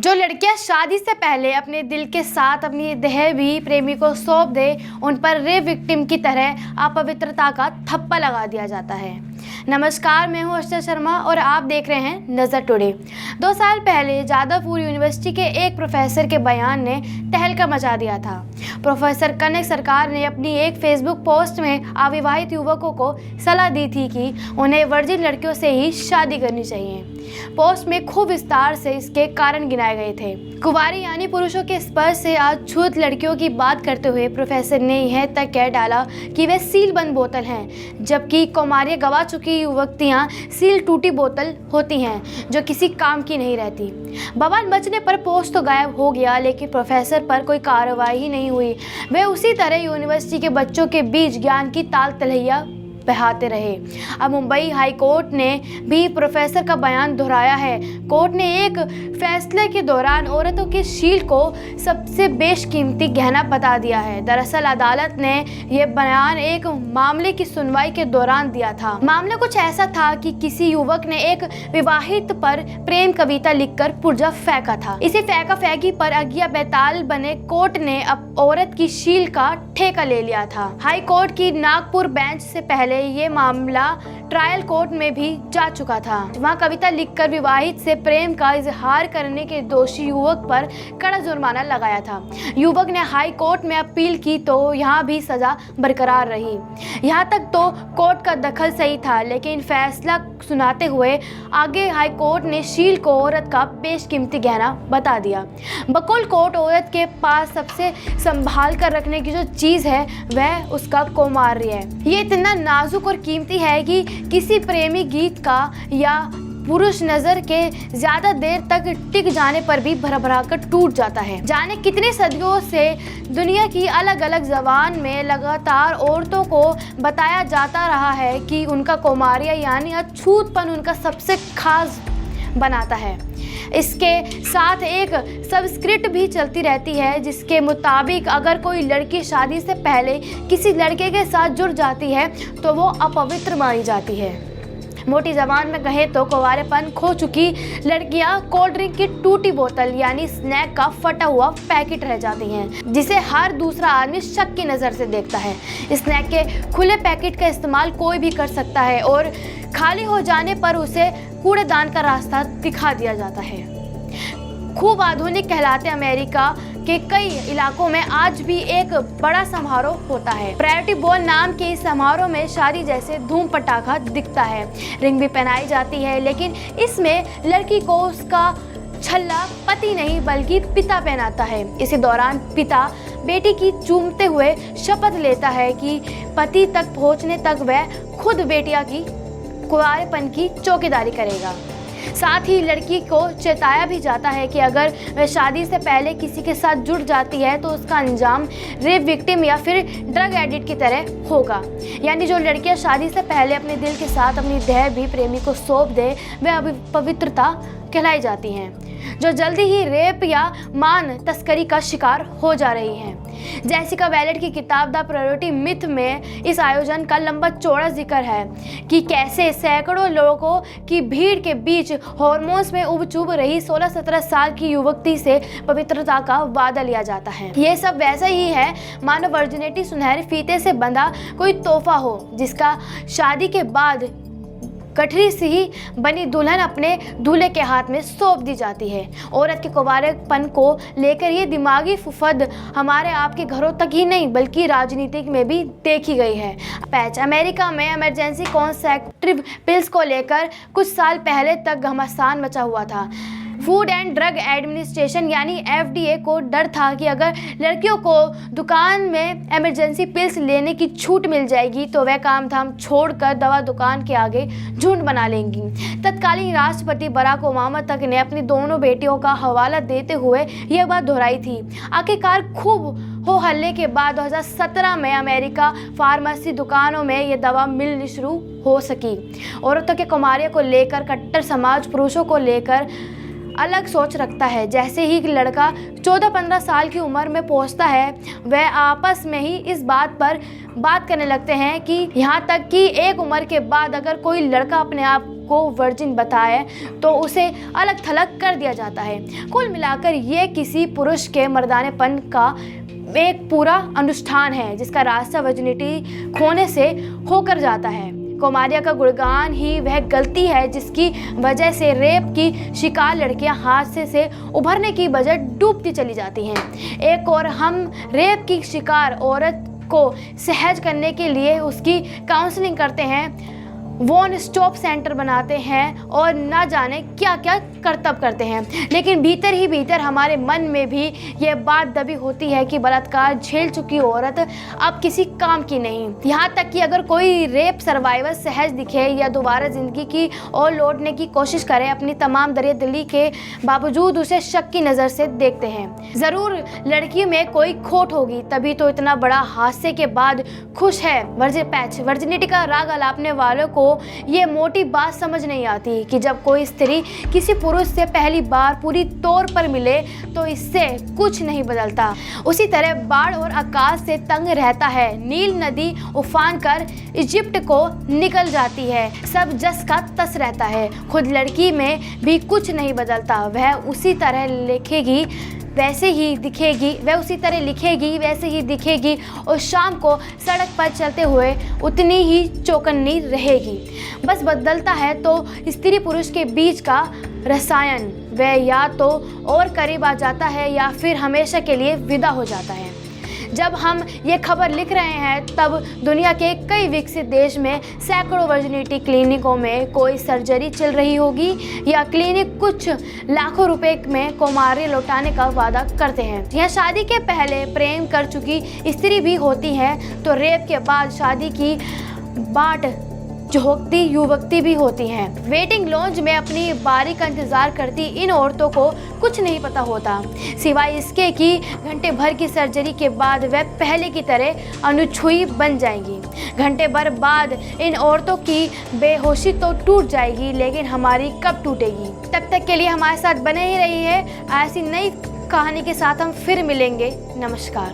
जो लड़कियां शादी से पहले अपने दिल के साथ अपनी देह भी प्रेमी को सौंप दे, उन पर रेप विक्टिम की तरह अपवित्रता का थप्पा लगा दिया जाता है। नमस्कार, मैं हूं अर्चना शर्मा और आप देख रहे हैं नज़र टुडे। 2 साल पहले जादवपुर यूनिवर्सिटी के एक प्रोफेसर के बयान ने तहलका मचा दिया था। प्रोफेसर कनक सरकार ने अपनी एक फेसबुक पोस्ट में अविवाहित युवकों को सलाह दी थी कि उन्हें वर्जिन लड़कियों से ही शादी करनी चाहिए। पोस्ट में खूब विस्तार से इसके कारण गिनाए गए थे। कुंवारी यानी पुरुषों के स्पर्श से अछूत लड़कियों की बात करते हुए प्रोफेसर ने यह तक कह डाला कि वे सील बंद बोतल हैं, जबकि कौमार्य गवा चुकी युवतियां सील टूटी बोतल होती हैं जो किसी काम की नहीं रहती। बवाल मचने पर पोस्ट तो गायब हो गया, लेकिन प्रोफेसर पर कोई कार्रवाई ही नहीं हुई। वे उसी तरह यूनिवर्सिटी के बच्चों के बीच ज्ञान की ताल तलैया बहाते रहे। अब मुंबई हाई कोर्ट ने भी प्रोफेसर का बयान दोहराया है। कोर्ट ने एक फैसले के दौरान औरतों के शील को सबसे बेशकीमती गहना बता दिया है। दरअसल अदालत ने यह बयान एक मामले की सुनवाई के दौरान दिया था। मामला कुछ ऐसा था कि किसी युवक ने एक विवाहित पर प्रेम कविता लिखकर पुर्जा फेंका था। इसे फेंका फेंकी पर अगिया बेताल बने कोर्ट ने अब औरत की शील का ठेका ले लिया था। हाई कोर्ट की नागपुर बेंच से पहले ये मामला ट्रायल कोर्ट में भी जा चुका था। वहां कविता लिखकर विवाहित से प्रेम का इजहार करने के दोषी युवक पर कड़ा जुर्माना लगाया था। युवक ने हाई कोर्ट में अपील की तो यहां भी सजा बरकरार रही। यहां तक तो कोर्ट का दखल सही था, लेकिन फैसला सुनाते हुए आगे हाई कोर्ट ने शील को औरत का बेशकीमती गहना बता दिया। बकुल कोर्ट औरत के पास सबसे संभाल कर रखने की जो चीज है वह उसका कौमार्य है। ये इतना नाजुक और कीमती है कि किसी प्रेमी गीत का या पुरुष नजर के ज्यादा देर तक टिक जाने पर भी भरा कर टूट जाता है। जाने कितने सदियों से दुनिया की अलग अलग ज़बान में लगातार औरतों को बताया जाता रहा है कि उनका कौमार्य यानी अछूतपन उनका सबसे खास बनाता है। इसके साथ एक सबस्क्रिप्ट भी चलती रहती है, जिसके मुताबिक अगर कोई लड़की शादी से पहले किसी लड़के के साथ जुड़ जाती है तो वो अपवित्र मानी जाती है। मोटी जबान में कहे तो कुंवारेपन खो चुकी लड़कियां कोल्ड ड्रिंक की टूटी बोतल यानी स्नैक का फटा हुआ पैकेट रह जाती हैं, जिसे हर दूसरा आदमी शक की नज़र से देखता है। स्नैक के खुले पैकेट का इस्तेमाल कोई भी कर सकता है और खाली हो जाने पर उसे कूड़ेदान का रास्ता दिखा दिया जाता है। खूब आधुनिक कहलाते अमेरिका के कई इलाकों में आज भी एक बड़ा समारोह होता है। प्रायोरिटी बॉल नाम के इस समारोह में शादी जैसे धूम पटाखा दिखता है। रिंग भी पहनाई जाती है, लेकिन इसमें लड़की को उसका छल्ला पति नहीं बल्कि पिता पहनाता है। इसी दौरान पिता बेटी की चूमते हुए शपथ लेता है कि पति तक पहुंचने तक वह खुद बेटिया की कुंवारेपन की चौकीदारी करेगा। साथ ही लड़की को चेताया भी जाता है कि अगर वह शादी से पहले किसी के साथ जुड़ जाती है तो उसका अंजाम रेप विक्टिम या फिर ड्रग एडिक्ट की तरह होगा। यानी जो लड़कियां शादी से पहले अपने दिल के साथ अपनी देह भी प्रेमी को सौंप दे वह अपवित्रता कहलाई जाती हैं, जो जल्दी ही रेप या मान तस्करी का शिकार हो जा रही हैं। जेसिका वैलेट की किताब द प्रायोरिटी मिथ में इस आयोजन का लंबा चौड़ा जिक्र है कि कैसे सैकड़ों लोगों की भीड़ के बीच हार्मोन्स में उब चुभ रही 16-17 साल की युवती से पवित्रता का वादा लिया जाता है। ये सब वैसा ही है मानो वर्जिनिटी सुनहरे फीते से बंधा कोई तोहफा हो, जिसका शादी के बाद गठरी सी ही बनी दुल्हन अपने दूल्हे के हाथ में सौंप दी जाती है। औरत के कुंवारेपन को लेकर ये दिमागी फुफद हमारे आपके घरों तक ही नहीं बल्कि राजनीतिक में भी देखी गई है। पैच अमेरिका में इमरजेंसी कॉन्ट्रेसेप्टिव पिल्स को लेकर कुछ साल पहले तक घमासान मचा हुआ था। फूड एंड ड्रग एडमिनिस्ट्रेशन यानी FDA को डर था कि अगर लड़कियों को दुकान में इमरजेंसी पिल्स लेने की छूट मिल जाएगी तो वह काम धाम छोड़कर दवा दुकान के आगे झुंड बना लेंगी। तत्कालीन राष्ट्रपति बराक ओबामा तक ने अपनी दोनों बेटियों का हवाला देते हुए यह बात दोहराई थी। आखिरकार खूब हो हल्ले के बाद 2017 में अमेरिका फार्मेसी दुकानों में ये दवा मिलनी शुरू हो सकी। औरतों के कौमार्य को लेकर कट्टर समाज पुरुषों को लेकर अलग सोच रखता है। जैसे ही लड़का 14-15 साल की उम्र में पहुंचता है वह आपस में ही इस बात पर बात करने लगते हैं कि यहाँ तक कि एक उम्र के बाद अगर कोई लड़का अपने आप को वर्जिन बताए तो उसे अलग थलग कर दिया जाता है। कुल मिलाकर ये किसी पुरुष के मर्दानेपन का एक पूरा अनुष्ठान है जिसका रास्ता वर्जिनिटी खोने से होकर जाता है। कौमार्य का गुणगान ही वह गलती है जिसकी वजह से रेप की शिकार लड़कियां हादसे से उभरने की बजाय डूबती चली जाती हैं। एक और हम रेप की शिकार औरत को सहज करने के लिए उसकी काउंसलिंग करते हैं, वन स्टॉप सेंटर बनाते हैं और ना जाने क्या क्या करतब करते हैं, लेकिन भीतर ही भीतर हमारे मन में भी ये बात दबी होती है कि बलात्कार झेल चुकी औरत अब किसी काम की नहीं। यहाँ तक कि अगर कोई रेप सर्वाइवर सहज दिखे या दोबारा ज़िंदगी की ओर लौटने की कोशिश करे, अपनी तमाम दरियादिली के बावजूद उसे शक की नज़र से देखते हैं। ज़रूर लड़की में कोई खोट होगी, तभी तो इतना बड़ा हादसे के बाद खुश है। वर्जिनिटी का राग अलापने वालों को ये मोटी बात समझ नहीं आती कि जब कोई स्त्री किसी पुरुष से पहली बार पूरी तौर पर मिले तो इससे कुछ नहीं बदलता। उसी तरह बाढ़ और आकाश से तंग रहता है। नील नदी उफान कर इजिप्ट को निकल जाती है, सब जस का तस रहता है। खुद लड़की में भी कुछ नहीं बदलता, वह उसी तरह लिखेगी वैसे ही दिखेगी, वह उसी तरह लिखेगी वैसे ही दिखेगी और शाम को सड़क पर चलते हुए उतनी ही चौकन्नी रहेगी। बस बदलता है तो स्त्री पुरुष के बीच का रसायन, वह या तो और करीब आ जाता है या फिर हमेशा के लिए विदा हो जाता है। जब हम ये खबर लिख रहे हैं तब दुनिया के कई विकसित देश में सैकड़ों वर्जिनिटी क्लिनिकों में कोई सर्जरी चल रही होगी या क्लिनिक कुछ लाखों रुपए में कौमार्य लौटाने का वादा करते हैं। यह शादी के पहले प्रेम कर चुकी स्त्री भी होती है तो रेप के बाद शादी की बाट जोहती युवती भी होती हैं। वेटिंग लॉन्ज में अपनी बारी का इंतजार करती इन औरतों को कुछ नहीं पता होता, सिवाय इसके कि घंटे भर की सर्जरी के बाद वह पहले की तरह अनछुई बन जाएंगी। घंटे भर बाद इन औरतों की बेहोशी तो टूट जाएगी, लेकिन हमारी कब टूटेगी? तब तक के लिए हमारे साथ बने ही रहिए। ऐसी नई कहानी के साथ हम फिर मिलेंगे। नमस्कार।